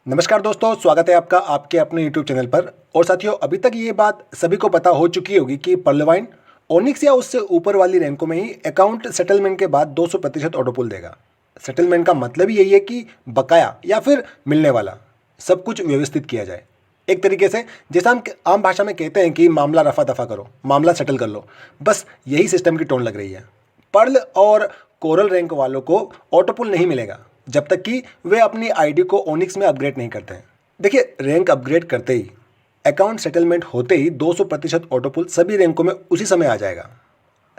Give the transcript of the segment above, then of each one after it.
नमस्कार दोस्तों, स्वागत है आपका आपके अपने YouTube चैनल पर। और साथियों, अभी तक ये बात सभी को पता हो चुकी होगी कि पर्लवाइन ओनिक्स या उससे ऊपर वाली रैंकों में ही अकाउंट सेटलमेंट के बाद 200% ऑटोपुल देगा। सेटलमेंट का मतलब ही यही है कि बकाया या फिर मिलने वाला सब कुछ व्यवस्थित किया जाए। एक तरीके से जैसा हम आम भाषा में कहते हैं कि मामला रफा दफा करो, मामला सेटल कर लो, बस यही सिस्टम की टोन लग रही है। पर्ल और कोरल रैंक वालों को ऑटोपुल नहीं मिलेगा जब तक कि वे अपनी आईडी को ओनिक्स में अपग्रेड नहीं करते हैं। देखिए, रैंक अपग्रेड करते ही, अकाउंट सेटलमेंट होते ही 200% ऑटोपुल सभी रैंकों में उसी समय आ जाएगा।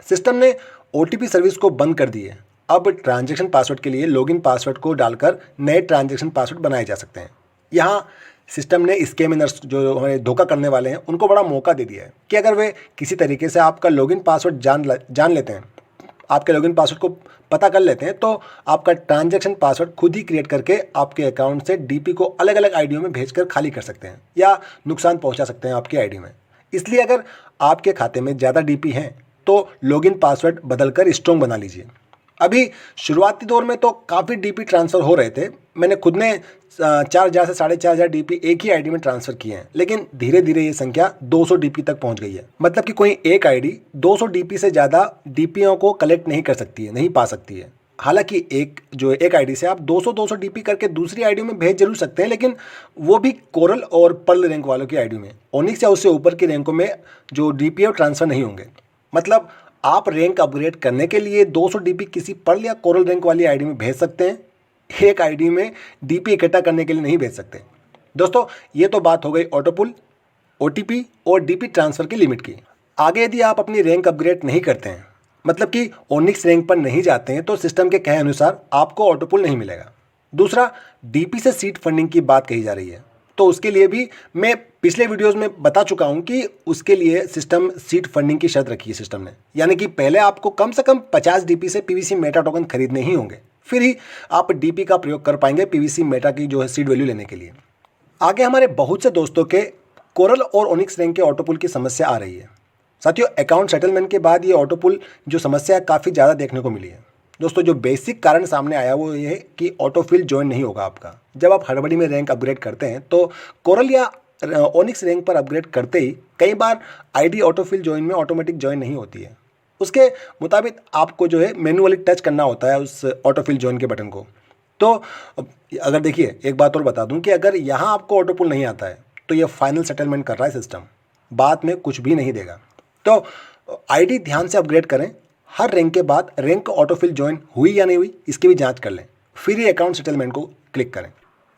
सिस्टम ने ओटीपी सर्विस को बंद कर दी है। अब ट्रांजैक्शन पासवर्ड के लिए लॉगिन पासवर्ड को डालकर नए ट्रांजैक्शन पासवर्ड बनाए जा सकते हैं। यहाँ सिस्टम ने स्कैमर्स जो हमें धोखा करने वाले हैं उनको बड़ा मौका दे दिया है कि अगर वे किसी तरीके से आपका लॉगिन पासवर्ड जान लेते हैं, आपके लॉगिन पासवर्ड को पता कर लेते हैं, तो आपका ट्रांजैक्शन पासवर्ड खुद ही क्रिएट करके आपके अकाउंट से डीपी को अलग अलग आईडियों में भेजकर खाली कर सकते हैं या नुकसान पहुंचा सकते हैं आपकी आईडी में। इसलिए अगर आपके खाते में ज़्यादा डीपी हैं तो लॉगिन पासवर्ड बदलकर स्ट्रॉन्ग बना लीजिए। अभी शुरुआती दौर में तो काफ़ी डीपी ट्रांसफ़र हो रहे थे। मैंने खुद ने 4,000 से 4,500 डीपी एक ही आईडी में ट्रांसफ़र किए हैं, लेकिन धीरे धीरे ये संख्या 200 डीपी तक पहुंच गई है। मतलब कि कोई एक आईडी 200 डीपी से ज़्यादा डीपीओ को कलेक्ट नहीं कर सकती है, नहीं पा सकती है। हालांकि एक आईडी से आप 200 डीपी करके दूसरी आईडी में भेज जरूर सकते हैं, लेकिन वो भी कोरल और पर्ल रैंक वालों की आईडी में। ओनिक्स या उससे ऊपर की रैंकों में जो डीपीओ ट्रांसफ़र नहीं होंगे। मतलब आप रैंक अपग्रेड करने के लिए 200 डीपी किसी पर्ल या कोरल रैंक वाली आईडी में भेज सकते हैं, एक आईडी में डीपी इकट्ठा करने के लिए नहीं भेज सकते। दोस्तों, ये तो बात हो गई ऑटोपुल, ओटीपी और डीपी ट्रांसफ़र की लिमिट की। आगे यदि आप अपनी रैंक अपग्रेड नहीं करते हैं, मतलब कि ओनिक्स रैंक पर नहीं जाते हैं, तो सिस्टम के कहे अनुसार आपको ऑटोपुल नहीं मिलेगा। दूसरा, डीपी से सीड फंडिंग की बात कही जा रही है, तो उसके लिए भी मैं पिछले वीडियोस में बता चुका हूं कि उसके लिए सिस्टम सीड फंडिंग की शर्त रखी है सिस्टम ने। यानी कि पहले आपको कम से कम 50 डीपी से पीवीसी मेटा टोकन खरीदने ही होंगे, फिर ही आप डीपी का प्रयोग कर पाएंगे पीवीसी मेटा की जो है सीड वैल्यू लेने के लिए। आगे हमारे बहुत से दोस्तों के कोरल और ओनिक्स रैंक के ऑटोपुल की समस्या आ रही है। साथियों, अकाउंट सेटलमेंट के बाद ये ऑटोपुल जो समस्या काफ़ी ज़्यादा देखने को मिली है। दोस्तों, जो बेसिक कारण सामने आया वो ये है कि ऑटोफिल ज्वाइन नहीं होगा आपका। जब आप हड़बड़ी में रैंक अपग्रेड करते हैं तो कोरल या ओनिक्स रैंक पर अपग्रेड करते ही कई बार आईडी ऑटोफिल ज्वाइन में ऑटोमेटिक ज्वाइन नहीं होती है। उसके मुताबिक आपको जो है मैनुअली टच करना होता है उस ऑटोफिल ज्वाइन के बटन को। तो अगर देखिए, एक बात और बता दूं कि अगर यहाँ आपको ऑटोपुल नहीं आता है तो ये फाइनल सेटलमेंट कर रहा है सिस्टम, बाद में कुछ भी नहीं देगा। तो आईडी ध्यान से अपग्रेड करें। हर रैंक के बाद रैंक ऑटोफिल ज्वाइन हुई या नहीं हुई इसकी भी जांच कर लें, फिर ही अकाउंट सेटलमेंट को क्लिक करें।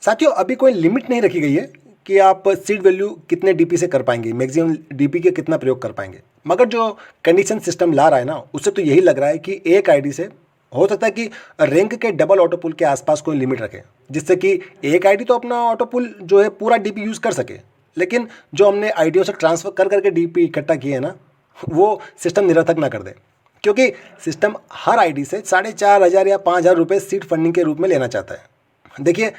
साथियों, अभी कोई लिमिट नहीं रखी गई है कि आप सीड वैल्यू कितने डीपी से कर पाएंगे, मैक्सिमम डीपी के कितना प्रयोग कर पाएंगे। मगर जो कंडीशन सिस्टम ला रहा है ना, उससे तो यही लग रहा है कि एक आईडी से हो सकता है कि रैंक के डबल ऑटोपुल के आसपास कोई लिमिट रखे, जिससे कि एक आईडी तो अपना ऑटोपुल जो है पूरा डीपी यूज़ कर सके, लेकिन जो हमने आईडियों से ट्रांसफ़र कर करके डीपी इकट्ठा किए हैं ना, वो सिस्टम निरर्थक ना कर दे। क्योंकि सिस्टम हर आईडी से 4,500 या 5,000 रुपये सीड फंडिंग के रूप में लेना चाहता है। देखिए,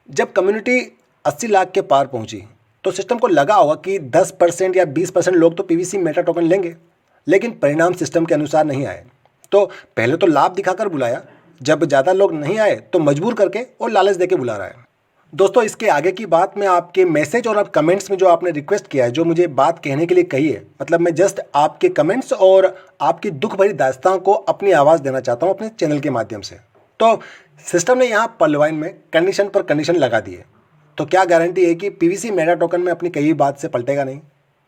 जब कम्युनिटी 80 लाख के पार पहुंची तो सिस्टम को लगा होगा कि 10% या 20% लोग तो पीवीसी मेटा टोकन लेंगे, लेकिन परिणाम सिस्टम के अनुसार नहीं आए। तो पहले तो लाभ दिखाकर बुलाया, जब ज़्यादा लोग नहीं आए तो मजबूर करके और लालच देके बुला रहा है। दोस्तों, इसके आगे की बात मैं आपके मैसेज और आप कमेंट्स में जो आपने रिक्वेस्ट किया है, जो मुझे बात कहने के लिए कही है, मतलब मैं जस्ट आपके कमेंट्स और आपकी दुख भरी दास्तां को अपनी आवाज़ देना चाहता हूं अपने चैनल के माध्यम से। तो सिस्टम ने यहाँ पर्लवाइन में कंडीशन पर कंडीशन लगा दी है, तो क्या गारंटी है कि पीवीसी मेटा टोकन में अपनी कही बात से पलटेगा नहीं।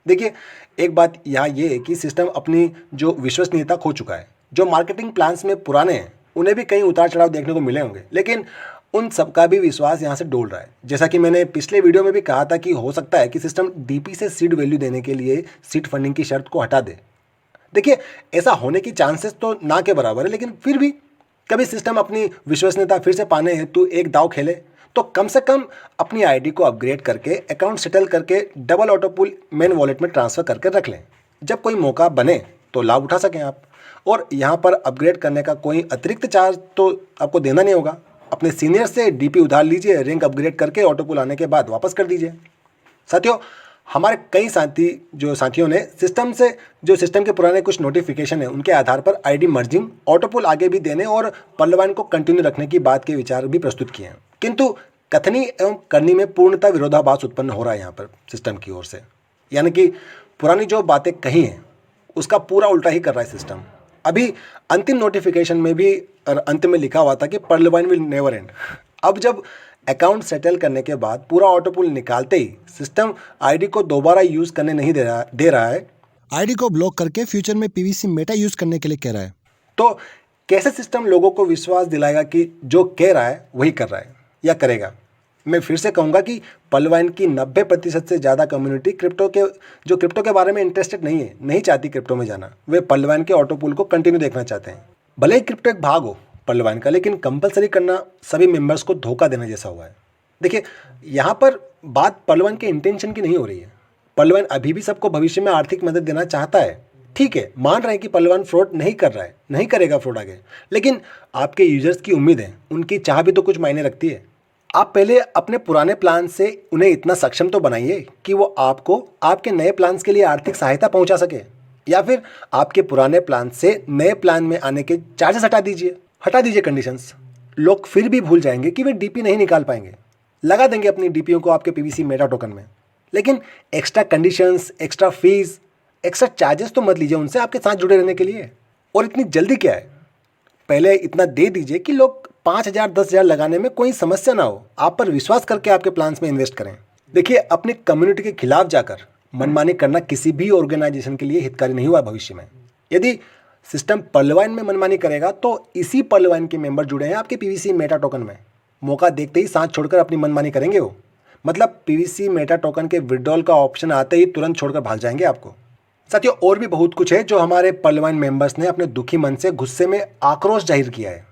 देखिए, एक बात यहाँ ये है कि सिस्टम अपनी जो विश्वसनीयता खो चुका है। जो मार्केटिंग प्लान्स में पुराने हैं उन्हें भी कई उतार चढ़ाव देखने को मिले होंगे, लेकिन उन सबका भी विश्वास यहाँ से डोल रहा है। जैसा कि मैंने पिछले वीडियो में भी कहा था कि हो सकता है कि सिस्टम डीपी से सीड वैल्यू देने के लिए सीड फंडिंग की शर्त को हटा दे। देखिए, ऐसा होने की चांसेस तो ना के बराबर है, लेकिन फिर भी कभी सिस्टम अपनी विश्वसनीयता फिर से पाने हेतु एक दाव खेले तो कम से कम अपनी आईडी को अपग्रेड करके अकाउंट सेटल करके डबल ऑटोपुल मेन वॉलेट में ट्रांसफ़र करके रख लें। जब कोई मौका बने तो लाभ उठा सकें आप। और यहाँ पर अपग्रेड करने का कोई अतिरिक्त चार्ज तो आपको देना नहीं होगा। अपने सीनियर से डीपी उधार लीजिए, रैंक अपग्रेड करके ऑटोपुल आने के बाद वापस कर दीजिए। साथियों, हमारे कई साथियों ने सिस्टम के पुराने कुछ नोटिफिकेशन है उनके आधार पर आईडी मर्जिंग, ऑटोपुल आगे भी देने और पर्लवाइन को कंटिन्यू रखने की बात के विचार भी प्रस्तुत किए हैं। किंतु कथनी एवं करनी में पूर्णतः विरोधाभास उत्पन्न हो रहा है यहाँ पर सिस्टम की ओर से। यानी कि पुरानी जो बातें कही हैं उसका पूरा उल्टा ही कर रहा है सिस्टम। अभी अंतिम नोटिफिकेशन में भी अंत में लिखा हुआ था कि पर्लवाइन विल नेवर एंड। अब जब अकाउंट सेटल करने के बाद पूरा ऑटोपुल निकालते ही सिस्टम आईडी को दोबारा यूज़ करने नहीं दे रहा है, आईडी को ब्लॉक करके फ्यूचर में पीवीसी मेटा यूज़ करने के लिए कह रहा है। तो कैसे सिस्टम लोगों को विश्वास दिलाएगा कि जो कह रहा है वही कर रहा है या करेगा? मैं फिर से कहूँगा कि पर्लवाइन की 90% से ज़्यादा कम्युनिटी क्रिप्टो के बारे में इंटरेस्टेड नहीं है, नहीं चाहती क्रिप्टो में जाना। वे पर्लवाइन के ऑटोपुल को कंटिन्यू देखना चाहते हैं। भले ही क्रिप्टो एक भाग हो पर्लवाइन का, लेकिन कंपलसरी करना सभी मेंबर्स को धोखा देने जैसा हुआ है। देखिए, यहाँ पर बात पर्लवाइन के इंटेंशन की नहीं हो रही है। पर्लवाइन अभी भी सबको भविष्य में आर्थिक मदद देना चाहता है। ठीक है, मान रहे हैं कि पर्लवाइन फ्रॉड नहीं कर रहा है, नहीं करेगा फ्रॉड आगे, लेकिन आपके यूजर्स की उम्मीद है, उनकी चाह भी तो कुछ मायने रखती है। आप पहले अपने पुराने प्लान से उन्हें इतना सक्षम तो बनाइए कि वो आपको आपके नए प्लान्स के लिए आर्थिक सहायता पहुंचा सके, या फिर आपके पुराने प्लान से नए प्लान में आने के चार्जेस हटा दीजिए कंडीशंस। लोग फिर भी भूल जाएंगे कि वे डीपी नहीं निकाल पाएंगे, लगा देंगे अपनी डीपीओ को आपके पीवीसी मेटा टोकन में, लेकिन extra conditions, extra fees, extra charges तो मत लीजिए उनसे आपके साथ जुड़े रहने के लिए। और इतनी जल्दी क्या है, पहले इतना दे दीजिए कि लोग 5,000 10,000 लगाने में कोई समस्या ना हो, आप पर विश्वास करके आपके प्लान्स में इन्वेस्ट करें। देखिए, अपनी कम्युनिटी के खिलाफ जाकर मनमानी करना किसी भी ऑर्गेनाइजेशन के लिए हितकारी नहीं हुआ भविष्य में। यदि सिस्टम पर्लवाइन में मनमानी करेगा तो इसी पर्लवाइन के मेंबर जुड़े हैं आपके पीवीसी मेटा टोकन में, मौका देखते ही साथ छोड़कर अपनी मनमानी करेंगे वो। मतलब पीवीसी मेटा टोकन के विड्रॉल का ऑप्शन आते ही तुरंत छोड़कर भाग जाएंगे आपको। साथियों, और भी बहुत कुछ है जो हमारे पर्लवाइन मेंबर्स ने अपने दुखी मन से गुस्से में आक्रोश जाहिर किया है।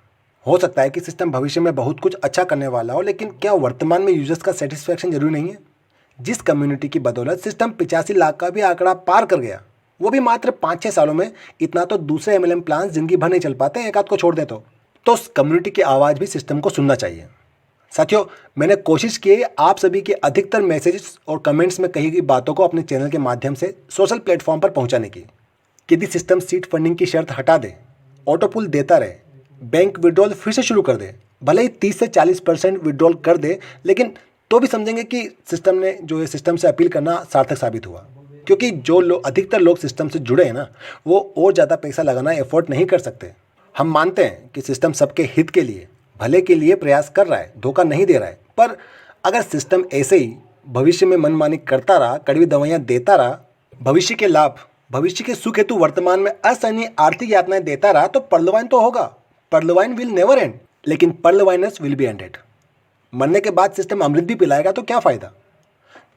हो सकता है कि सिस्टम भविष्य में बहुत कुछ अच्छा करने वाला हो, लेकिन क्या वर्तमान में यूजर्स का सेटिस्फैक्शन जरूरी नहीं है? जिस कम्युनिटी की बदौलत सिस्टम 85 लाख का भी आंकड़ा पार कर गया, वो भी मात्र 5-6 सालों में, इतना तो दूसरे एमएलएम प्लान जिंदगी भर नहीं चल पाते, एक आध को छोड़ दे तो उस कम्युनिटी की आवाज़ भी सिस्टम को सुनना चाहिए। साथियों, मैंने कोशिश की है आप सभी के अधिकतर मैसेजेस और कमेंट्स में कही गई बातों को अपने चैनल के माध्यम से सोशल प्लेटफॉर्म पर पहुंचाने की। यदि सिस्टम सीड फंडिंग की शर्त हटा दे, ऑटोपुल देता रहे, बैंक विड्रॉल फिर से शुरू कर दे, भले ही 30 से 40% विड्रॉल कर दे, लेकिन तो भी समझेंगे कि सिस्टम ने जो है सिस्टम से अपील करना सार्थक साबित हुआ। क्योंकि जो अधिकतर लोग सिस्टम से जुड़े हैं ना, वो और ज़्यादा पैसा लगाना एफोर्ड नहीं कर सकते। हम मानते हैं कि सिस्टम सबके हित के लिए, भले के लिए प्रयास कर रहा है, धोखा नहीं दे रहा है, पर अगर सिस्टम ऐसे ही भविष्य में मनमानी करता रहा, कड़वी दवाइयाँ देता रहा, भविष्य के लाभ, भविष्य के सुख हेतु वर्तमान में असहनीय आर्थिक यातनाएं देता रहा, तो पर्लवाइन तो होगा, पर्लवाइन विल नेवर एंड, लेकिन पर्लवाइनर्स विल बी एंडेड। मरने के बाद सिस्टम अमृत भी पिलाएगा तो क्या फ़ायदा?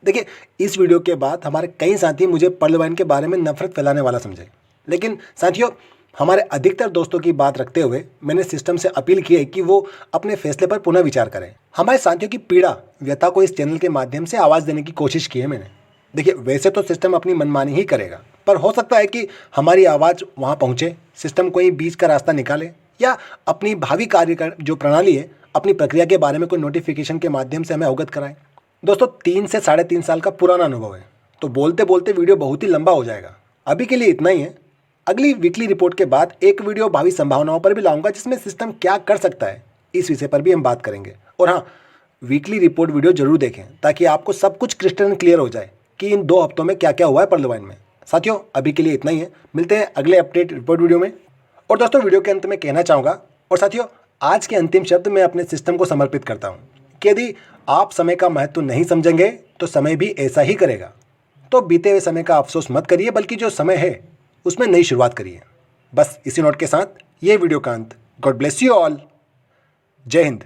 देखिए, इस वीडियो के बाद हमारे कई साथी मुझे पर्लवाइन के बारे में नफरत फैलाने वाला समझे, लेकिन साथियों, हमारे अधिकतर दोस्तों की बात रखते हुए मैंने सिस्टम से अपील की है कि वो अपने फैसले पर पुनः विचार करें। हमारे साथियों की पीड़ा, व्यथा को इस चैनल के माध्यम से आवाज़ देने की कोशिश की है मैंने। देखिए, वैसे तो सिस्टम अपनी मनमानी ही करेगा, पर हो सकता है कि हमारी आवाज़ वहाँ पहुँचे, सिस्टम कोई बीच का रास्ता निकाले, या अपनी भावी कार्य का जो प्रणाली है, अपनी प्रक्रिया के बारे में कोई नोटिफिकेशन के माध्यम से हमें अवगत कराएं। दोस्तों, 3 से 3.5 साल का पुराना अनुभव है, तो बोलते बोलते वीडियो बहुत ही लंबा हो जाएगा। अभी के लिए इतना ही है। अगली वीकली रिपोर्ट के बाद एक वीडियो भावी संभावनाओं पर भी लाऊंगा, जिसमें सिस्टम क्या कर सकता है इस विषय पर भी हम बात करेंगे। और हाँ, वीकली रिपोर्ट वीडियो जरूर देखें ताकि आपको सब कुछ क्रिस्टल क्लियर हो जाए कि इन 2 हफ्तों में क्या क्या हुआ है पर्लवाइन में। साथियों, अभी के लिए इतना ही है, मिलते हैं अगले अपडेट रिपोर्ट वीडियो में। और दोस्तों, वीडियो के अंत में कहना चाहूँगा, और साथियों, आज के अंतिम शब्द मैं अपने सिस्टम को समर्पित करता हूँ कि यदि आप समय का महत्व नहीं समझेंगे तो समय भी ऐसा ही करेगा। तो बीते हुए समय का अफसोस मत करिए, बल्कि जो समय है उसमें नई शुरुआत करिए। बस इसी नोट के साथ ये वीडियो का अंत। God bless you all. जय हिंद।